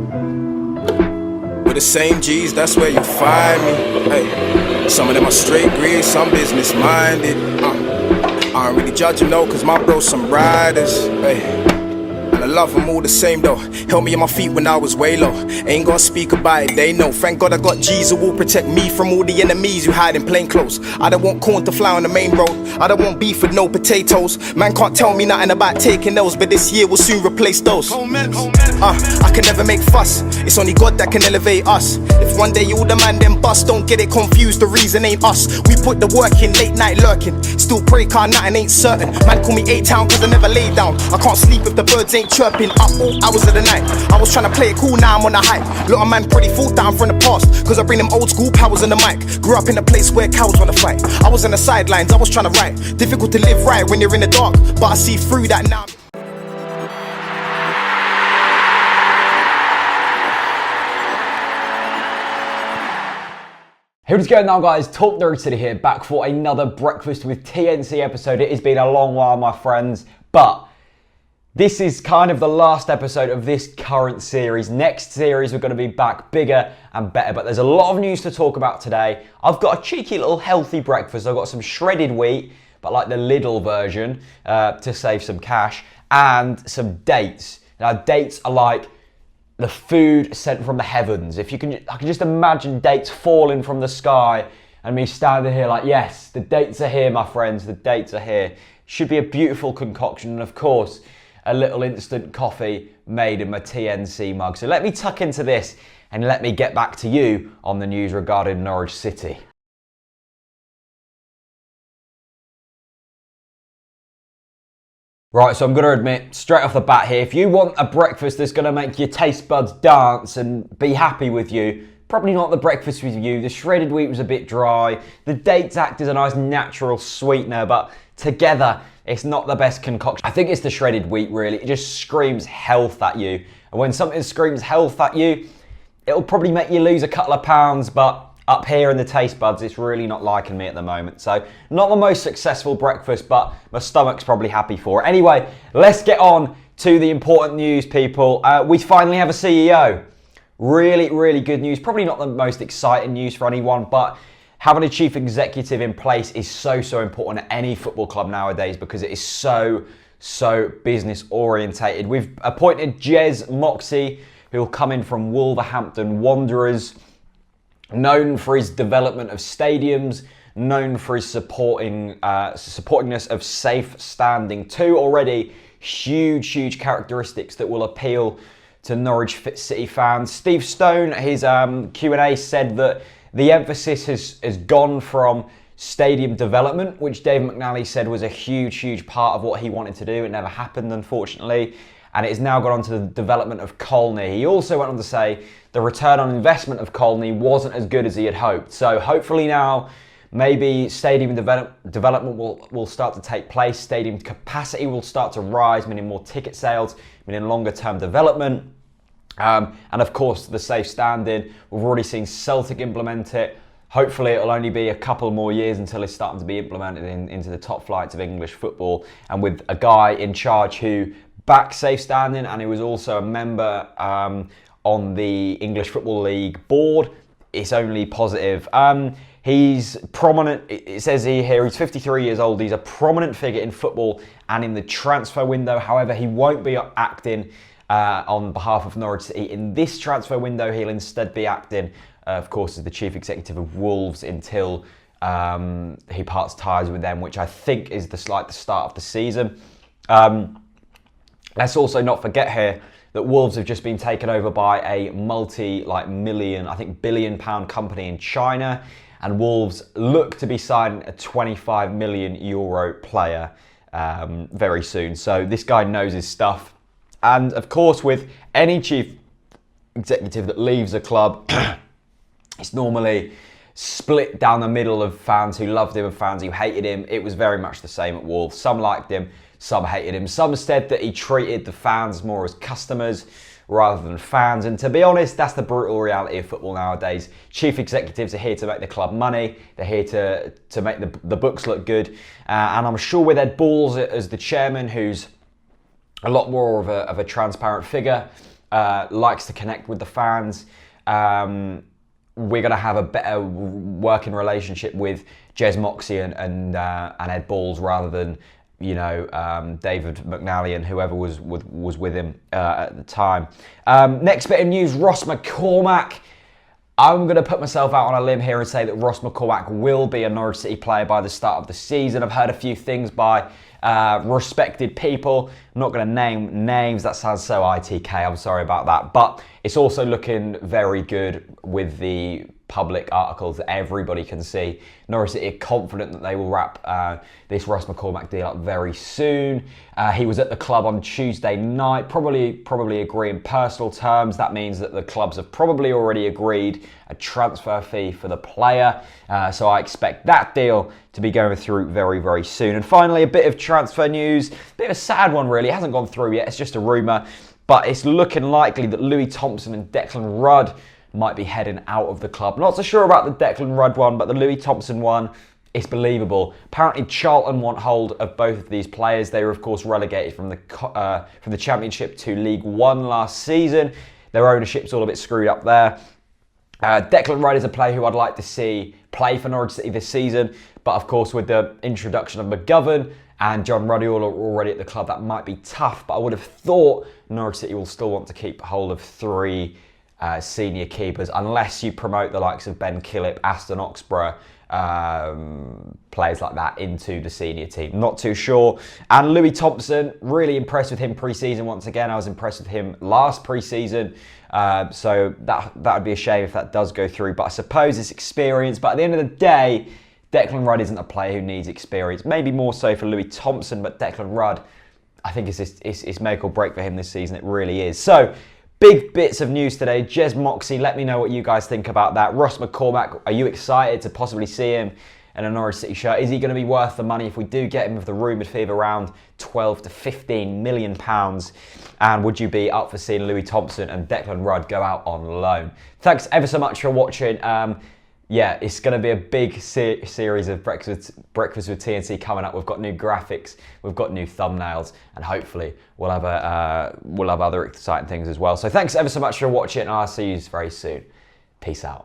With the same G's, that's where you find me. Hey, some of them are straight greed, some business minded. I ain't really judging though, cause my bros some riders. Hey. And I love them all the same though. Held me on my feet when I was way low. Ain't gonna speak about it, they know. Thank God I got G's who will protect me from all the enemies who hide in plain clothes. I don't want corn to fly on the main road. I don't want beef with no potatoes. Man can't tell me nothing about taking those, but this year will soon replace those. I can never make fuss. It's only God that can elevate us. If one day all the man them bust, don't get it confused, the reason ain't us. We put the work in, late night lurking. Still pray car nothing ain't certain. Man call me A-Town cause I never lay down. I can't sleep if the birds ain't chirping up all hours of the night. I was trying to play it cool, now I'm on a hype. Little man pretty full down from the past, cause I bring them old school powers on the mic. Grew up in a place where cows wanna fight. I was on the sidelines, I was trying to write. Difficult to live right when you're in the dark, but I see through that now. Hey, what's going on guys? TalkNorwichCity here, back for another Breakfast with TNC episode. It has been a long while, my friends, but this is kind of the last episode of this current series. Next series, we're going to be back bigger and better, but there's a lot of news to talk about today. I've got a cheeky little healthy breakfast. I've got some shredded wheat, but like the Lidl version, to save some cash, and some dates. Now, dates are like the food sent from the heavens. If you can, I can just imagine dates falling from the sky and me standing here like, yes, the dates are here, my friends, the dates are here. Should be a beautiful concoction, and of course, a little instant coffee made in my TNC mug. So let me tuck into this and let me get back to you on the news regarding Norwich City. Right, so I'm going to admit straight off the bat here, if you want a breakfast that's going to make your taste buds dance and be happy with you, probably not the breakfast with you. The shredded wheat was a bit dry. The dates act as a nice natural sweetener, but together, it's not the best concoction. I think it's the shredded wheat, really. It just screams health at you. And when something screams health at you, it'll probably make you lose a couple of pounds, but up here in the taste buds, it's really not liking me at the moment. So not the most successful breakfast, but my stomach's probably happy for it. Anyway, let's get on to the important news, people. We finally have a CEO. Really, really good news. Probably not the most exciting news for anyone, but having a chief executive in place is so important at any football club nowadays because it is so business orientated. We've appointed Jez Moxey, who will come in from Wolverhampton Wanderers, known for his development of stadiums, known for his supportingness of safe standing. Two already huge characteristics that will appeal to Norwich City fans. Steve Stone, his Q&A said that the emphasis has gone from stadium development, which Dave McNally said was a huge part of what he wanted to do. It never happened, unfortunately. And it has now gone on to the development of Colney. He also went on to say the return on investment of Colney wasn't as good as he had hoped. So hopefully now, maybe stadium development will start to take place. Stadium capacity will start to rise, meaning more ticket sales, meaning longer term development. And of course, the safe standing. We've already seen Celtic implement it. Hopefully it'll only be a couple more years until it's starting to be implemented into the top flights of English football. And with a guy in charge who back safe standing, and he was also a member on the English Football League board, it's only positive. He's prominent, it says here, he's 53 years old, he's a prominent figure in football and in the transfer window. However, he won't be acting on behalf of Norwich City in this transfer window. He'll instead be acting, of course, as the chief executive of Wolves until he parts ties with them, which I think is the start of the season. Let's also not forget here that Wolves have just been taken over by a multi-million, I think billion-pound company in China, and Wolves look to be signing a 25 million euro player very soon. So this guy knows his stuff. And of course, with any chief executive that leaves a club, it's normally split down the middle of fans who loved him and fans who hated him. It was very much the same at Wolves. Some liked him, some hated him. Some said that he treated the fans more as customers rather than fans. And to be honest, that's the brutal reality of football nowadays. Chief executives are here to make the club money. They're here to make the books look good. And I'm sure with Ed Balls as the chairman, who's a lot more of a transparent figure, likes to connect with the fans. We're going to have a better working relationship with Jez Moxey and Ed Balls rather than, you know, David McNally and whoever was with him at the time. Next bit of news, Ross McCormack. I'm going to put myself out on a limb here and say that Ross McCormack will be a Norwich City player by the start of the season. I've heard a few things by respected people. I'm not going to name names. That sounds so ITK. I'm sorry about that. But it's also looking very good with the public articles that everybody can see. Norwich City are confident that they will wrap this Ross McCormack deal up very soon. He was at the club on Tuesday night, probably agreeing personal terms. That means that the clubs have probably already agreed a transfer fee for the player. So I expect that deal to be going through very, very soon. And finally, a bit of transfer news, a bit of a sad one really. It hasn't gone through yet, it's just a rumour, but it's looking likely that Louis Thompson and Declan Rudd might be heading out of the club. Not so sure about the Declan Rudd one, but the Louis Thompson one, it's believable. Apparently Charlton want hold of both of these players. They were of course relegated from the Championship to League One last season. Their ownership's all a bit screwed up there. Declan Rudd is a player who I'd like to see play for Norwich City this season, but of course with the introduction of McGovern and John Ruddy all already at the club, that might be tough, but I would have thought Norwich City will still want to keep hold of three senior keepers, unless you promote the likes of Ben Killip, Aston Oxborough, players like that into the senior team. Not too sure. And Louis Thompson, really impressed with him pre-season once again. I was impressed with him last pre-season. So that would be a shame if that does go through. But I suppose it's experience. But at the end of the day, Declan Rudd isn't a player who needs experience. Maybe more so for Louis Thompson, but Declan Rudd, I think it's make or break for him this season. It really is. So, big bits of news today. Jez Moxey, let me know what you guys think about that. Ross McCormack, are you excited to possibly see him in a Norwich City shirt? Is he going to be worth the money if we do get him with the rumoured fee of around 12 to 15 million pounds? And would you be up for seeing Louis Thompson and Declan Rudd go out on loan? Thanks ever so much for watching. Yeah, it's going to be a big series of Breakfast with TNC coming up. We've got new graphics, we've got new thumbnails, and hopefully we'll have other exciting things as well. So thanks ever so much for watching, and I'll see you very soon. Peace out.